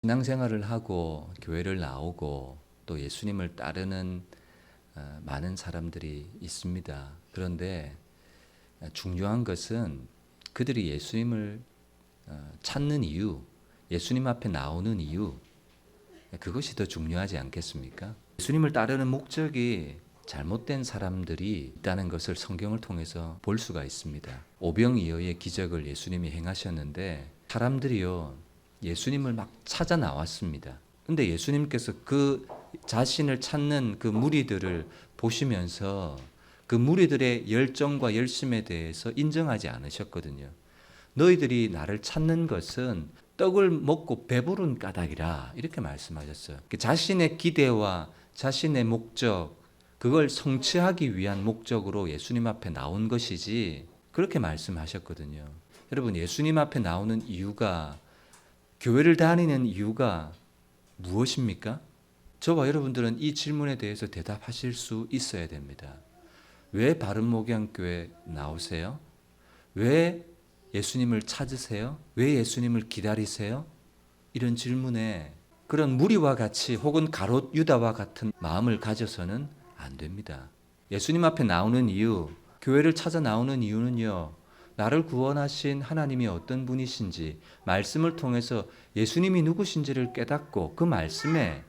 신앙생활을 하고 교회를 나오고 또 예수님을 따르는 많은 사람들이 있습니다. 그런데 중요한 것은 그들이 예수님을 찾는 이유, 예수님 앞에 나오는 이유, 그것이 더 중요하지 않겠습니까? 예수님을 따르는 목적이 잘못된 사람들이 있다는 것을 성경을 통해서 볼 수가 있습니다. 오병이어의 기적을 예수님이 행하셨는데 사람들이요, 예수님을 막 찾아 나왔습니다. 근데 예수님께서 그 자신을 찾는 그 무리들을 보시면서 그 무리들의 열정과 열심에 대해서 인정하지 않으셨거든요. 너희들이 나를 찾는 것은 떡을 먹고 배부른 까닭이라 이렇게 말씀하셨어요. 자신의 기대와 자신의 목적, 그걸 성취하기 위한 목적으로 예수님 앞에 나온 것이지 그렇게 말씀하셨거든요. 여러분, 예수님 앞에 나오는 이유가, 교회를 다니는 이유가 무엇입니까? 저와 여러분들은 이 질문에 대해서 대답하실 수 있어야 됩니다. 왜 바른목양교회 나오세요? 왜 예수님을 찾으세요? 왜 예수님을 기다리세요? 이런 질문에 그런 무리와 같이 혹은 가롯 유다와 같은 마음을 가져서는 안 됩니다. 예수님 앞에 나오는 이유, 교회를 찾아 나오는 이유는요, 나를 구원하신 하나님이 어떤 분이신지 말씀을 통해서 예수님이 누구신지를 깨닫고 그 말씀에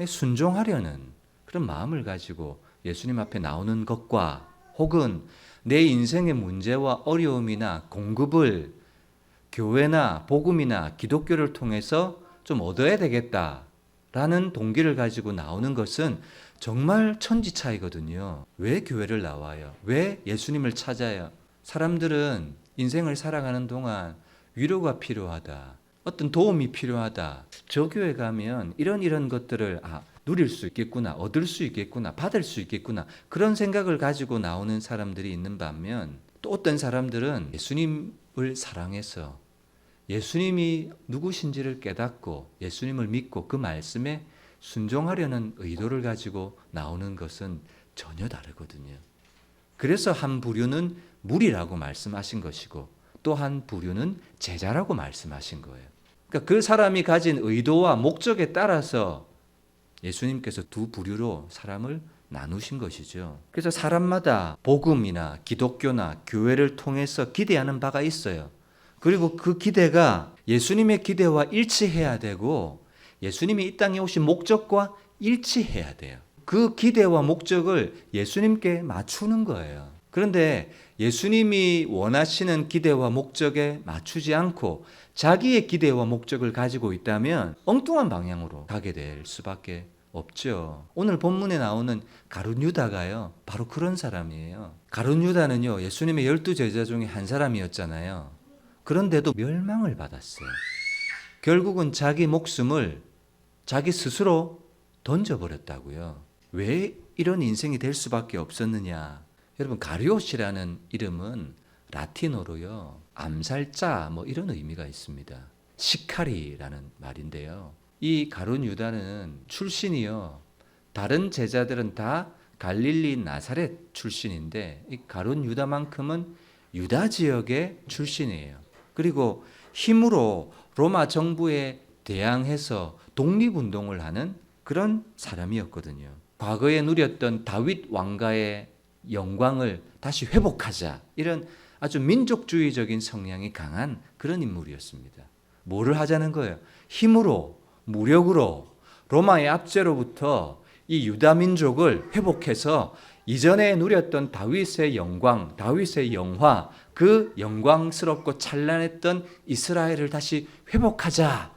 순종하려는 그런 마음을 가지고 예수님 앞에 나오는 것과, 혹은 내 인생의 문제와 어려움이나 공급을 교회나 복음이나 기독교를 통해서 좀 얻어야 되겠다라는 동기를 가지고 나오는 것은 정말 천지차이거든요. 왜 교회를 나와요? 왜 예수님을 찾아요? 사람들은 인생을 살아가는 동안 위로가 필요하다, 어떤 도움이 필요하다, 저 교회 가면 이런 것들을 누릴 수 있겠구나, 얻을 수 있겠구나, 받을 수 있겠구나, 그런 생각을 가지고 나오는 사람들이 있는 반면, 또 어떤 사람들은 예수님을 사랑해서 예수님이 누구신지를 깨닫고 예수님을 믿고 그 말씀에 순종하려는 의도를 가지고 나오는 것은 전혀 다르거든요. 그래서 한 부류는 무리라고 말씀하신 것이고 또 한 부류는 제자라고 말씀하신 거예요. 그러니까 그 사람이 가진 의도와 목적에 따라서 예수님께서 두 부류로 사람을 나누신 것이죠. 그래서 사람마다 복음이나 기독교나 교회를 통해서 기대하는 바가 있어요. 그리고 그 기대가 예수님의 기대와 일치해야 되고 예수님이 이 땅에 오신 목적과 일치해야 돼요. 그 기대와 목적을 예수님께 맞추는 거예요. 그런데 예수님이 원하시는 기대와 목적에 맞추지 않고 자기의 기대와 목적을 가지고 있다면 엉뚱한 방향으로 가게 될 수밖에 없죠. 오늘 본문에 나오는 가룟 유다가요, 바로 그런 사람이에요. 가룟 유다는요, 예수님의 12 제자 중에 한 사람이었잖아요. 그런데도 멸망을 받았어요. 결국은 자기 목숨을 자기 스스로 던져버렸다고요. 왜 이런 인생이 될 수밖에 없었느냐? 여러분, 가룟이라는 이름은 라틴어로요, 암살자 이런 의미가 있습니다. 시카리라는 말인데요. 이 가룟 유다는 출신이요, 다른 제자들은 다 갈릴리 나사렛 출신인데 이 가룟 유다만큼은 유다 지역의 출신이에요. 그리고 힘으로 로마 정부에 대항해서 독립운동을 하는 그런 사람이었거든요. 과거에 누렸던 다윗 왕가의 영광을 다시 회복하자, 이런 아주 민족주의적인 성향이 강한 그런 인물이었습니다. 뭐를 하자는 거예요? 힘으로, 무력으로 로마의 압제로부터 이 유다 민족을 회복해서 이전에 누렸던 다윗의 영광, 다윗의 영화, 그 영광스럽고 찬란했던 이스라엘을 다시 회복하자,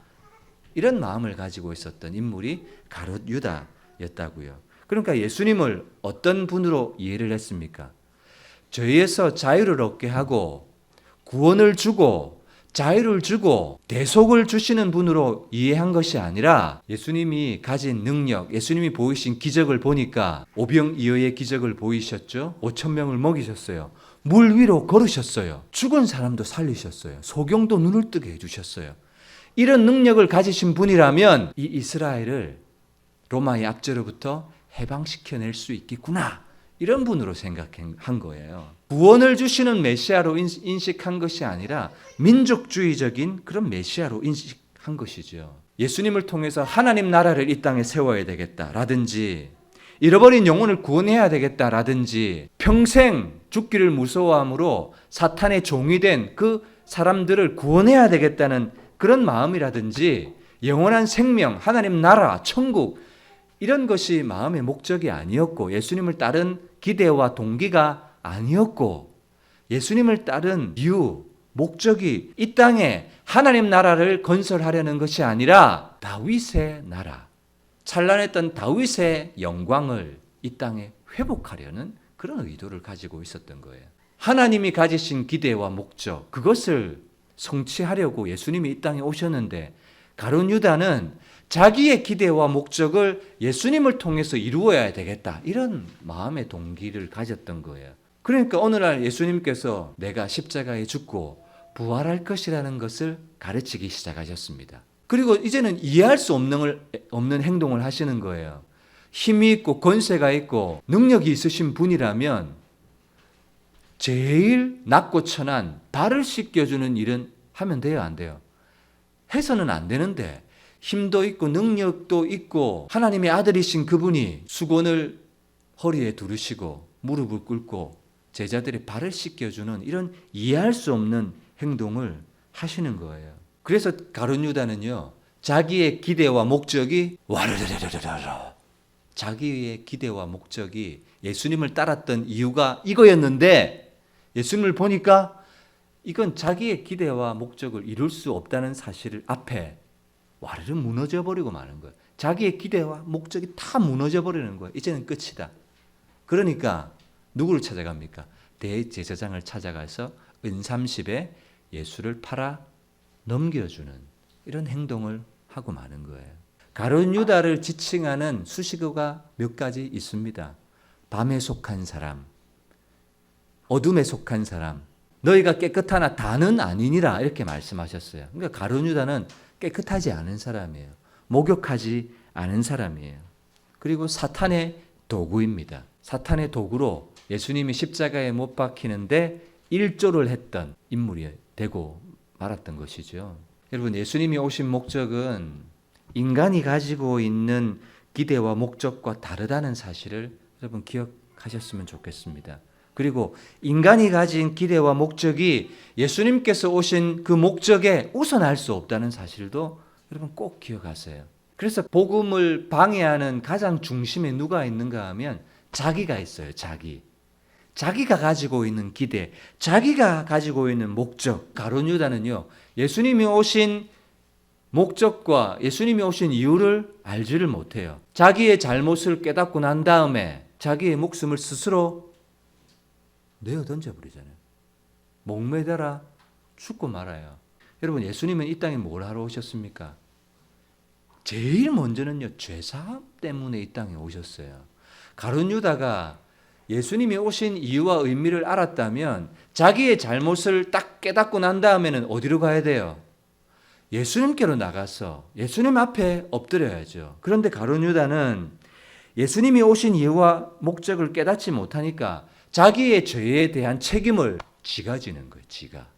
이런 마음을 가지고 있었던 인물이 가룟 유다였다고요. 그러니까 예수님을 어떤 분으로 이해를 했습니까? 죄에서 자유를 얻게 하고 구원을 주고 자유를 주고 대속을 주시는 분으로 이해한 것이 아니라, 예수님이 가진 능력, 예수님이 보이신 기적을 보니까 오병이어의 기적을 보이셨죠? 5,000명을 먹이셨어요. 물 위로 걸으셨어요. 죽은 사람도 살리셨어요. 소경도 눈을 뜨게 해주셨어요. 이런 능력을 가지신 분이라면 이 이스라엘을 로마의 압제로부터 해방시켜낼 수 있겠구나, 이런 분으로 생각한 거예요. 구원을 주시는 메시아로 인식한 것이 아니라 민족주의적인 그런 메시아로 인식한 것이죠. 예수님을 통해서 하나님 나라를 이 땅에 세워야 되겠다라든지 잃어버린 영혼을 구원해야 되겠다라든지 평생 죽기를 무서워함으로 사탄의 종이 된 그 사람들을 구원해야 되겠다는 그런 마음이라든지 영원한 생명, 하나님 나라, 천국 이런 것이 마음의 목적이 아니었고 예수님을 따른 기대와 동기가 아니었고 예수님을 따른 이유, 목적이 이 땅에 하나님 나라를 건설하려는 것이 아니라 다윗의 나라, 찬란했던 다윗의 영광을 이 땅에 회복하려는 그런 의도를 가지고 있었던 거예요. 하나님이 가지신 기대와 목적, 그것을 성취하려고 예수님이 이 땅에 오셨는데 가룟 유다는 자기의 기대와 목적을 예수님을 통해서 이루어야 되겠다 이런 마음의 동기를 가졌던 거예요. 그러니까 오늘날 예수님께서 내가 십자가에 죽고 부활할 것이라는 것을 가르치기 시작하셨습니다. 그리고 이제는 이해할 수 없는 행동을 하시는 거예요. 힘이 있고 권세가 있고 능력이 있으신 분이라면 제일 낮고 천한 발을 씻겨주는 일은 하면 돼요, 안 돼요? 해서는 안 되는데 힘도 있고 능력도 있고 하나님의 아들이신 그분이 수건을 허리에 두르시고 무릎을 꿇고 제자들의 발을 씻겨주는 이런 이해할 수 없는 행동을 하시는 거예요. 그래서 가룟 유다는요, 자기의 기대와 목적이 와르르르르르 자기의 기대와 목적이 예수님을 따랐던 이유가 이거였는데 예수님을 보니까 이건 자기의 기대와 목적을 이룰 수 없다는 사실을 앞에 와르르 무너져 버리고 마는 거예요. 자기의 기대와 목적이 다 무너져 버리는 거예요. 이제는 끝이다. 그러니까 누구를 찾아갑니까? 대제사장을 찾아가서 은삼십에 예수를 팔아 넘겨주는 이런 행동을 하고 마는 거예요. 가룟 유다를 지칭하는 수식어가 몇 가지 있습니다. 밤에 속한 사람, 어둠에 속한 사람, 너희가 깨끗하나 다는 아니니라 이렇게 말씀하셨어요. 그러니까 가룟 유다는 깨끗하지 않은 사람이에요. 목욕하지 않은 사람이에요. 그리고 사탄의 도구입니다. 사탄의 도구로 예수님이 십자가에 못 박히는데 일조를 했던 인물이 되고 말았던 것이죠. 여러분, 예수님이 오신 목적은 인간이 가지고 있는 기대와 목적과 다르다는 사실을 여러분 기억하셨으면 좋겠습니다. 그리고 인간이 가진 기대와 목적이 예수님께서 오신 그 목적에 우선할 수 없다는 사실도 여러분 꼭 기억하세요. 그래서 복음을 방해하는 가장 중심에 누가 있는가 하면 자기가 있어요. 자기가 가지고 있는 기대, 자기가 가지고 있는 목적. 가룟 유다는요, 예수님이 오신 목적과 예수님이 오신 이유를 알지를 못해요. 자기의 잘못을 깨닫고 난 다음에 자기의 목숨을 스스로 내어 던져버리잖아요. 목매달아 죽고 말아요. 여러분, 예수님은 이 땅에 뭘 하러 오셨습니까? 제일 먼저는요, 죄사함 때문에 이 땅에 오셨어요. 가룟 유다가 예수님이 오신 이유와 의미를 알았다면 자기의 잘못을 딱 깨닫고 난 다음에는 어디로 가야 돼요? 예수님께로 나가서 예수님 앞에 엎드려야죠. 그런데 가룟 유다는 예수님이 오신 이유와 목적을 깨닫지 못하니까 자기의 죄에 대한 책임을 지가 지는 거예요.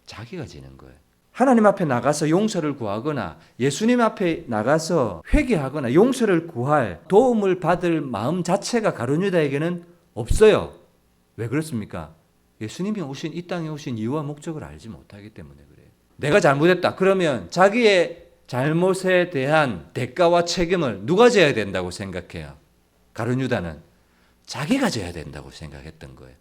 자기가 지는 거예요. 하나님 앞에 나가서 용서를 구하거나 예수님 앞에 나가서 회개하거나 용서를 구할 도움을 받을 마음 자체가 가룟 유다에게는 없어요. 왜 그렇습니까? 예수님이 이 땅에 오신 이유와 목적을 알지 못하기 때문에 그래요. 내가 잘못했다. 그러면 자기의 잘못에 대한 대가와 책임을 누가 져야 된다고 생각해요? 가룟 유다는 자기가 져야 된다고 생각했던 거예요.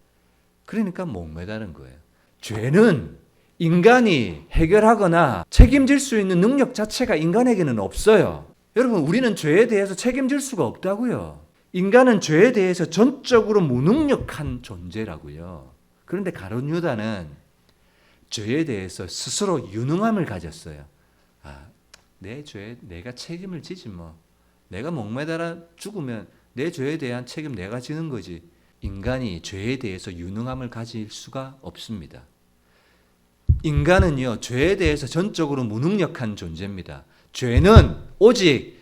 그러니까 목매다는 거예요. 죄는 인간이 해결하거나 책임질 수 있는 능력 자체가 인간에게는 없어요. 여러분, 우리는 죄에 대해서 책임질 수가 없다고요. 인간은 죄에 대해서 전적으로 무능력한 존재라고요. 그런데 가룟 유다는 죄에 대해서 스스로 유능함을 가졌어요. 내 죄에 내가 책임을 지지 뭐. 내가 목매달아 죽으면 내 죄에 대한 책임 내가 지는 거지. 인간이 죄에 대해서 유능함을 가질 수가 없습니다. 인간은요, 죄에 대해서 전적으로 무능력한 존재입니다. 죄는 오직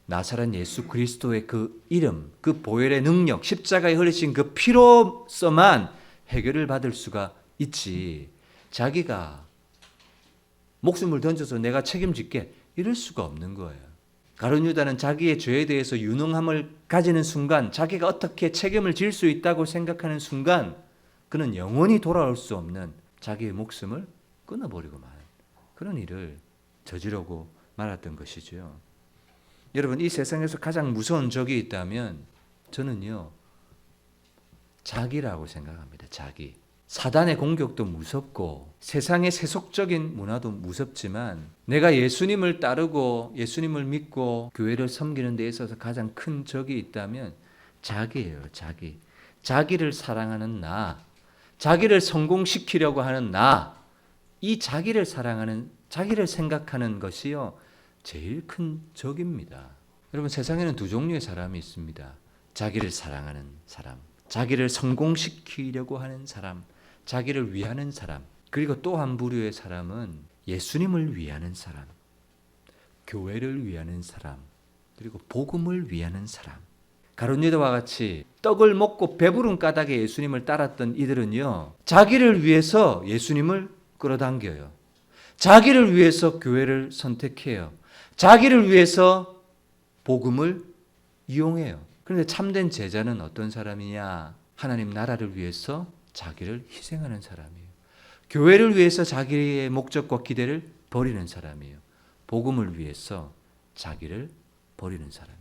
나사렛 예수 그리스도의 그 이름, 그 보혈의 능력, 십자가에 흘리신 그 피로서만 해결을 받을 수가 있지. 자기가 목숨을 던져서 내가 책임질게, 이럴 수가 없는 거예요. 가룟 유다는 자기의 죄에 대해서 유능함을 가지는 순간, 자기가 어떻게 책임을 질 수 있다고 생각하는 순간 그는 영원히 돌아올 수 없는 자기의 목숨을 끊어버리고 만 그런 일을 저지르고 말았던 것이죠. 여러분, 이 세상에서 가장 무서운 적이 있다면 저는요, 자기라고 생각합니다. 자기. 사단의 공격도 무섭고 세상의 세속적인 문화도 무섭지만 내가 예수님을 따르고 예수님을 믿고 교회를 섬기는 데 있어서 가장 큰 적이 있다면 자기예요. 자기. 자기를 사랑하는 나, 자기를 성공시키려고 하는 나, 이 자기를 사랑하는, 자기를 생각하는 것이요, 제일 큰 적입니다. 여러분, 세상에는 두 종류의 사람이 있습니다. 자기를 사랑하는 사람, 자기를 성공시키려고 하는 사람, 자기를 위하는 사람. 그리고 또 한 부류의 사람은 예수님을 위하는 사람, 교회를 위하는 사람, 그리고 복음을 위하는 사람. 가룟 유다와 같이 떡을 먹고 배부른 까닭에 예수님을 따랐던 이들은요, 자기를 위해서 예수님을 끌어당겨요. 자기를 위해서 교회를 선택해요. 자기를 위해서 복음을 이용해요. 그런데 참된 제자는 어떤 사람이냐? 하나님 나라를 위해서 자기를 희생하는 사람이에요. 교회를 위해서 자기의 목적과 기대를 버리는 사람이에요. 복음을 위해서 자기를 버리는 사람이에요.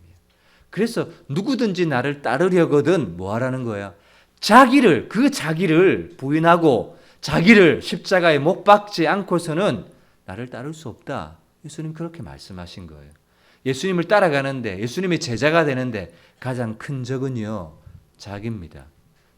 그래서 누구든지 나를 따르려거든 뭐 하라는 거야? 자기를, 그 자기를 부인하고 자기를 십자가에 못 박지 않고서는 나를 따를 수 없다. 예수님 그렇게 말씀하신 거예요. 예수님을 따라가는데, 예수님의 제자가 되는데 가장 큰 적은요, 자기입니다.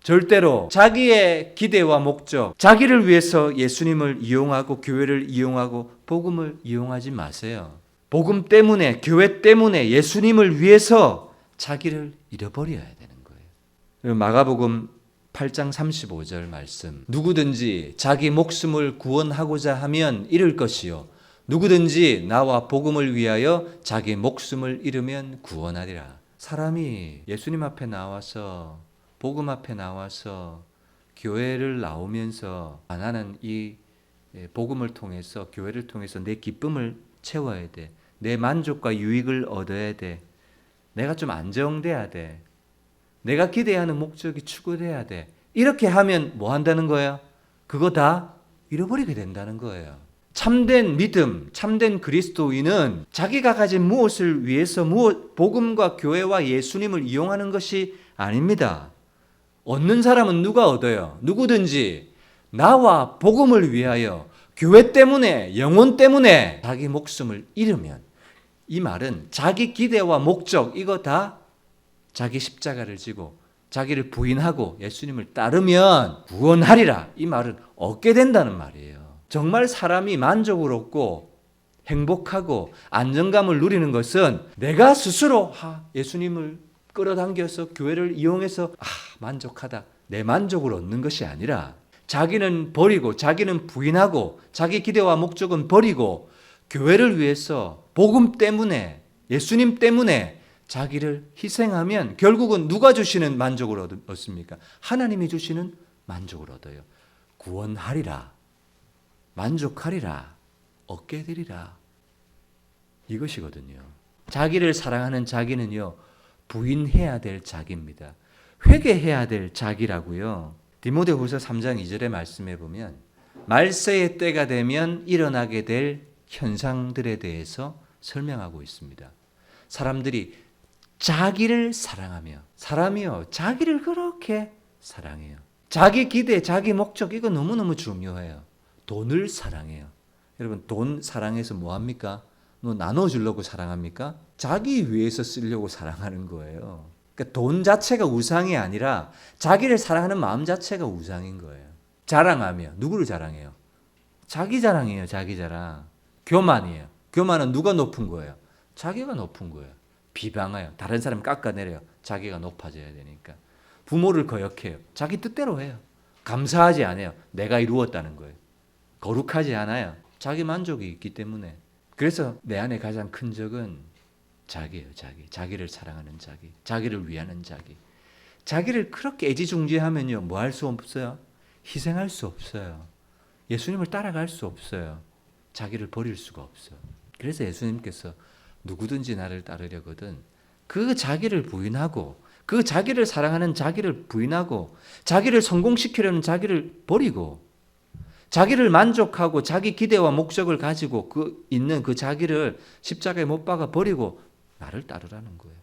절대로 자기의 기대와 목적, 자기를 위해서 예수님을 이용하고 교회를 이용하고 복음을 이용하지 마세요. 복음 때문에, 교회 때문에 예수님을 위해서 자기를 잃어버려야 되는 거예요. 마가복음 8장 35절 말씀. 누구든지 자기 목숨을 구원하고자 하면 잃을 것이요, 누구든지 나와 복음을 위하여 자기 목숨을 잃으면 구원하리라. 사람이 예수님 앞에 나와서, 복음 앞에 나와서 교회를 나오면서 나는 이 복음을 통해서, 교회를 통해서 내 기쁨을 채워야 돼. 내 만족과 유익을 얻어야 돼. 내가 좀 안정돼야 돼. 내가 기대하는 목적이 추구돼야 돼. 이렇게 하면 뭐 한다는 거예요? 그거 다 잃어버리게 된다는 거예요. 참된 믿음, 참된 그리스도인은 자기가 가진 무엇을 위해서 복음과 교회와 예수님을 이용하는 것이 아닙니다. 얻는 사람은 누가 얻어요? 누구든지 나와 복음을 위하여, 교회 때문에, 영혼 때문에 자기 목숨을 잃으면, 이 말은 자기 기대와 목적, 이거 다 자기 십자가를 지고 자기를 부인하고 예수님을 따르면 구원하리라. 이 말은 얻게 된다는 말이에요. 정말 사람이 만족을 얻고 행복하고 안정감을 누리는 것은 내가 스스로 예수님을 끌어당겨서 교회를 이용해서 만족하다, 내 만족을 얻는 것이 아니라 자기는 버리고, 자기는 부인하고, 자기 기대와 목적은 버리고 교회를 위해서 복음 때문에, 예수님 때문에 자기를 희생하면 결국은 누가 주시는 만족을 얻습니까? 하나님이 주시는 만족을 얻어요. 구원하리라, 만족하리라, 얻게 되리라. 이것이거든요. 자기를 사랑하는 자기는요, 부인해야 될 자기입니다. 회개해야 될 자기라고요. 디모데후서 3장 2절의 말씀에 보면 말세의 때가 되면 일어나게 될 현상들에 대해서 설명하고 있습니다. 사람들이 자기를 사랑하며, 사람이요, 자기를 그렇게 사랑해요. 자기 기대, 자기 목적, 이거 너무너무 중요해요. 돈을 사랑해요. 여러분, 돈 사랑해서 뭐 합니까? 뭐 나눠주려고 사랑합니까? 자기 위해서 쓰려고 사랑하는 거예요. 그러니까 돈 자체가 우상이 아니라 자기를 사랑하는 마음 자체가 우상인 거예요. 자랑하며, 누구를 자랑해요? 자기 자랑이에요. 자기 자랑. 교만이에요. 교만은 누가 높은 거예요? 자기가 높은 거예요. 비방해요. 다른 사람 깎아내려요. 자기가 높아져야 되니까. 부모를 거역해요. 자기 뜻대로 해요. 감사하지 않아요. 내가 이루었다는 거예요. 거룩하지 않아요. 자기 만족이 있기 때문에. 그래서 내 안에 가장 큰 적은 자기예요. 자기를 사랑하는 자기, 자기를 위하는 자기. 자기를 그렇게 애지중지하면요, 뭐 할 수 없어요? 희생할 수 없어요. 예수님을 따라갈 수 없어요. 자기를 버릴 수가 없어요. 그래서 예수님께서 누구든지 나를 따르려거든 그 자기를 부인하고 그 자기를 사랑하는 자기를 부인하고 자기를 성공시키려는 자기를 버리고 자기를 만족하고 자기 기대와 목적을 가지고 있는 그 자기를 십자가에 못 박아 버리고 나를 따르라는 거예요.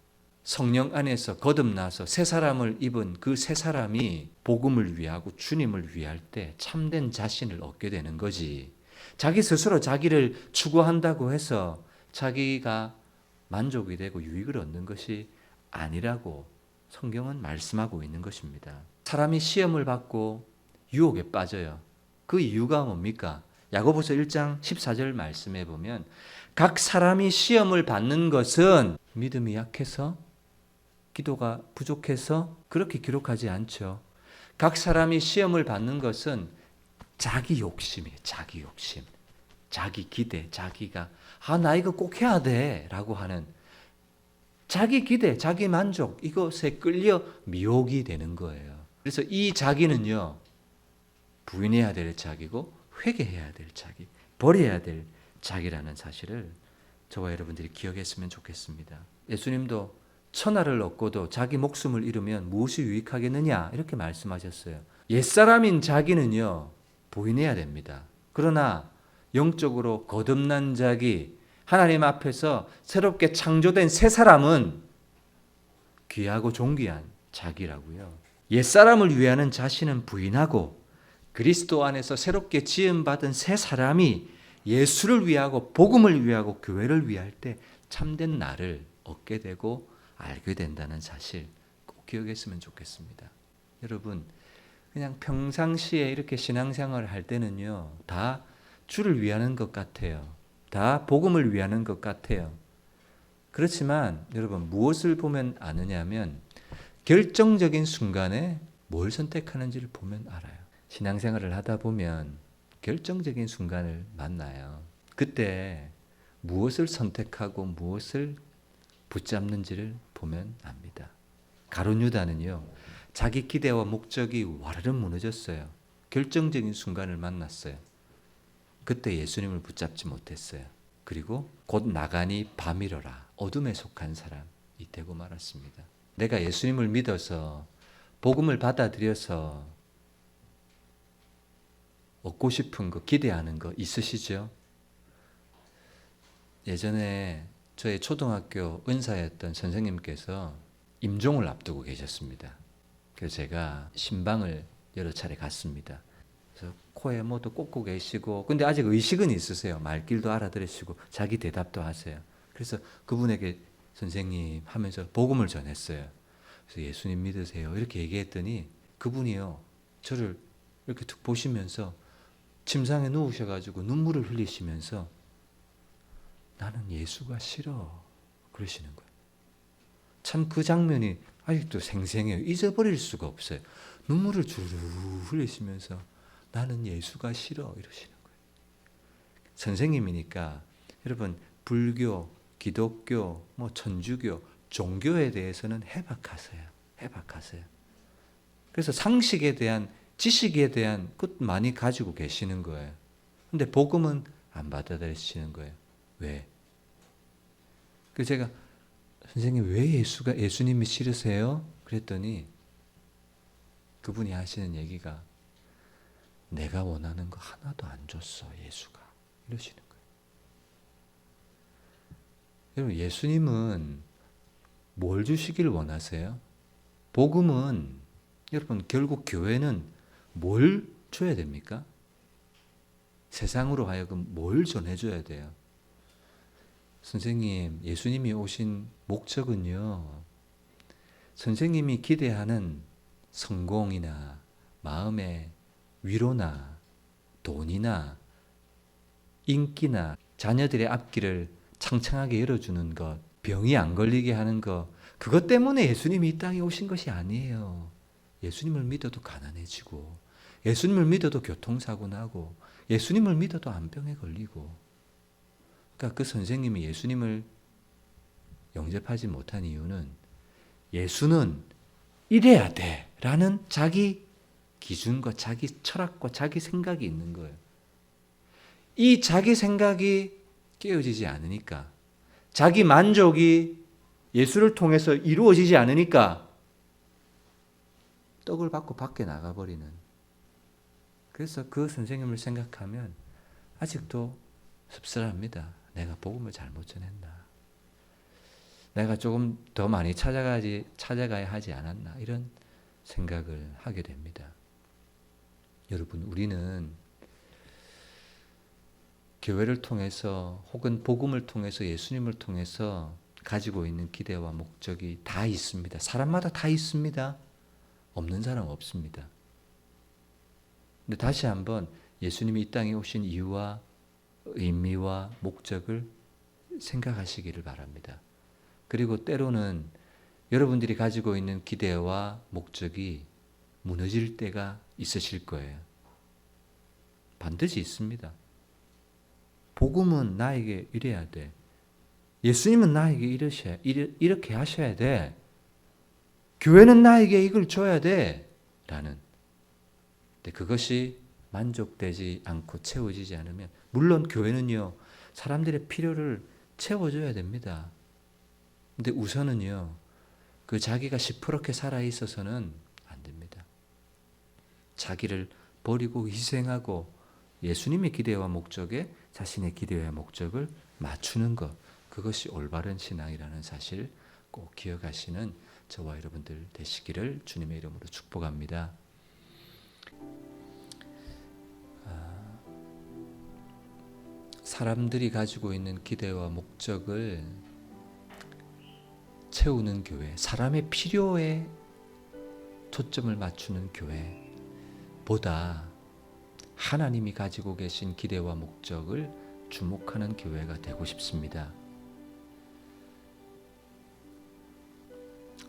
성령 안에서 거듭나서 새 사람을 입은 그 새 사람이 복음을 위하고 주님을 위할 때 참된 자신을 얻게 되는 거지. 자기 스스로 자기를 추구한다고 해서 자기가 만족이 되고 유익을 얻는 것이 아니라고 성경은 말씀하고 있는 것입니다. 사람이 시험을 받고 유혹에 빠져요. 그 이유가 뭡니까? 야고보서 1장 14절 말씀해 보면 각 사람이 시험을 받는 것은 믿음이 약해서 기도가 부족해서 그렇게 기록하지 않죠. 각 사람이 시험을 받는 것은 자기 욕심이에요. 자기 욕심. 자기 기대, 자기가 나 이거 꼭 해야 돼 라고 하는 자기 기대, 자기 만족 이것에 끌려 미혹이 되는 거예요. 그래서 이 자기는요. 부인해야 될 자기고 회개해야 될 자기, 버려야 될 자기라는 사실을 저와 여러분들이 기억했으면 좋겠습니다. 예수님도 천하를 얻고도 자기 목숨을 잃으면 무엇이 유익하겠느냐 이렇게 말씀하셨어요. 옛사람인 자기는요. 부인해야 됩니다. 그러나 영적으로 거듭난 자기, 하나님 앞에서 새롭게 창조된 새 사람은 귀하고 존귀한 자기라고요. 옛사람을 위하는 자신은 부인하고 그리스도 안에서 새롭게 지음받은 새 사람이 예수를 위하고 복음을 위하고 교회를 위할 때 참된 나를 얻게 되고 알게 된다는 사실 꼭 기억했으면 좋겠습니다. 여러분 그냥 평상시에 이렇게 신앙생활을 할 때는요. 다 주를 위하는 것 같아요. 다 복음을 위하는 것 같아요. 그렇지만 여러분 무엇을 보면 아느냐면 결정적인 순간에 뭘 선택하는지를 보면 알아요. 신앙생활을 하다 보면 결정적인 순간을 만나요. 그때 무엇을 선택하고 무엇을 붙잡는지를 보면 압니다. 가룟 유다는요. 자기 기대와 목적이 와르르 무너졌어요. 결정적인 순간을 만났어요. 그때 예수님을 붙잡지 못했어요. 그리고 곧 나가니 밤이러라. 어둠에 속한 사람이 되고 말았습니다. 내가 예수님을 믿어서 복음을 받아들여서 얻고 싶은 거, 기대하는 거 있으시죠? 예전에 저의 초등학교 은사였던 선생님께서 임종을 앞두고 계셨습니다. 그래서 제가 신방을 여러 차례 갔습니다. 그래서 코에 뭐도 꽂고 계시고, 근데 아직 의식은 있으세요. 말귀도 알아들으시고, 자기 대답도 하세요. 그래서 그분에게 선생님 하면서 복음을 전했어요. 그래서 예수님 믿으세요. 이렇게 얘기했더니 그분이요. 저를 이렇게 툭 보시면서 침상에 누우셔가지고 눈물을 흘리시면서 나는 예수가 싫어 그러시는 거예요. 참 그 장면이 아직도 생생해요. 잊어버릴 수가 없어요. 눈물을 주르르 흘리시면서 나는 예수가 싫어 이러시는 거예요. 선생님이니까 여러분 불교, 기독교, 천주교, 종교에 대해서는 해박하세요. 해박하세요. 그래서 상식에 대한 지식에 대한 것 많이 가지고 계시는 거예요. 근데 복음은 안 받아들이시는 거예요. 왜? 그래서 제가 선생님 왜 예수님이 싫으세요? 그랬더니 그분이 하시는 얘기가 내가 원하는 거 하나도 안 줬어 예수가 이러시는 거예요. 여러분 예수님은 뭘 주시길 원하세요? 복음은 여러분 결국 교회는 뭘 줘야 됩니까? 세상으로 하여금 뭘 전해줘야 돼요? 선생님, 예수님이 오신 목적은요. 선생님이 기대하는 성공이나 마음의 위로나 돈이나 인기나 자녀들의 앞길을 창창하게 열어주는 것, 병이 안 걸리게 하는 것, 그것 때문에 예수님이 이 땅에 오신 것이 아니에요. 예수님을 믿어도 가난해지고 예수님을 믿어도 교통사고 나고 예수님을 믿어도 암병에 걸리고 그러니까 그 선생님이 예수님을 영접하지 못한 이유는 예수는 이래야 돼 라는 자기 기준과 자기 철학과 자기 생각이 있는 거예요. 이 자기 생각이 깨어지지 않으니까, 자기 만족이 예수를 통해서 이루어지지 않으니까 떡을 받고 밖에 나가버리는. 그래서 그 선생님을 생각하면 아직도 씁쓸합니다. 내가 복음을 잘못 전했나? 내가 조금 더 많이 찾아가야 하지 않았나? 이런 생각을 하게 됩니다. 여러분, 우리는 교회를 통해서 혹은 복음을 통해서 예수님을 통해서 가지고 있는 기대와 목적이 다 있습니다. 사람마다 다 있습니다. 없는 사람 없습니다. 근데 다시 한번 예수님이 이 땅에 오신 이유와 의미와 목적을 생각하시기를 바랍니다. 그리고 때로는 여러분들이 가지고 있는 기대와 목적이 무너질 때가 있으실 거예요. 반드시 있습니다. 복음은 나에게 이래야 돼. 예수님은 나에게 이렇게 하셔야 돼. 교회는 나에게 이걸 줘야 돼. 라는. 근데 그것이 만족되지 않고 채워지지 않으면, 물론 교회는요, 사람들의 필요를 채워줘야 됩니다. 근데 우선은요, 그 자기가 시퍼렇게 살아 있어서는 안 됩니다. 자기를 버리고 희생하고 예수님의 기대와 목적에 자신의 기대와 목적을 맞추는 것, 그것이 올바른 신앙이라는 사실 꼭 기억하시는 저와 여러분들 되시기를 주님의 이름으로 축복합니다. 사람들이 가지고 있는 기대와 목적을 채우는 교회, 사람의 필요에 초점을 맞추는 교회보다 하나님이 가지고 계신 기대와 목적을 주목하는 교회가 되고 싶습니다.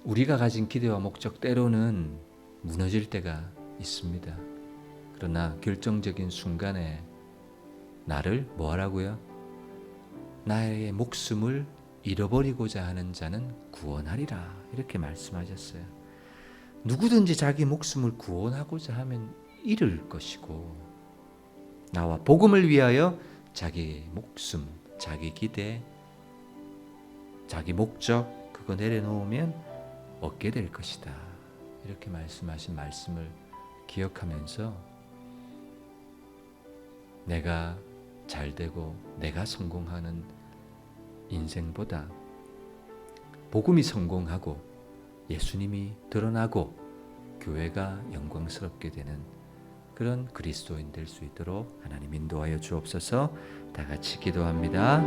우리가 가진 기대와 목적 때로는 무너질 때가 있습니다. 그러나 결정적인 순간에 나를 뭐 하라고요? 나의 목숨을 잃어버리고자 하는 자는 구원하리라, 이렇게 말씀하셨어요. 누구든지 자기 목숨을 구원하고자 하면 잃을 것이고, 나와 복음을 위하여 자기 목숨, 자기 기대, 자기 목적, 그거 내려놓으면 얻게 될 것이다, 이렇게 말씀하신 말씀을 기억하면서 내가 잘되고 내가 성공하는 인생보다 복음이 성공하고 예수님이 드러나고 교회가 영광스럽게 되는 그런 그리스도인 될 수 있도록 하나님 인도하여 주옵소서. 다 같이 기도합니다.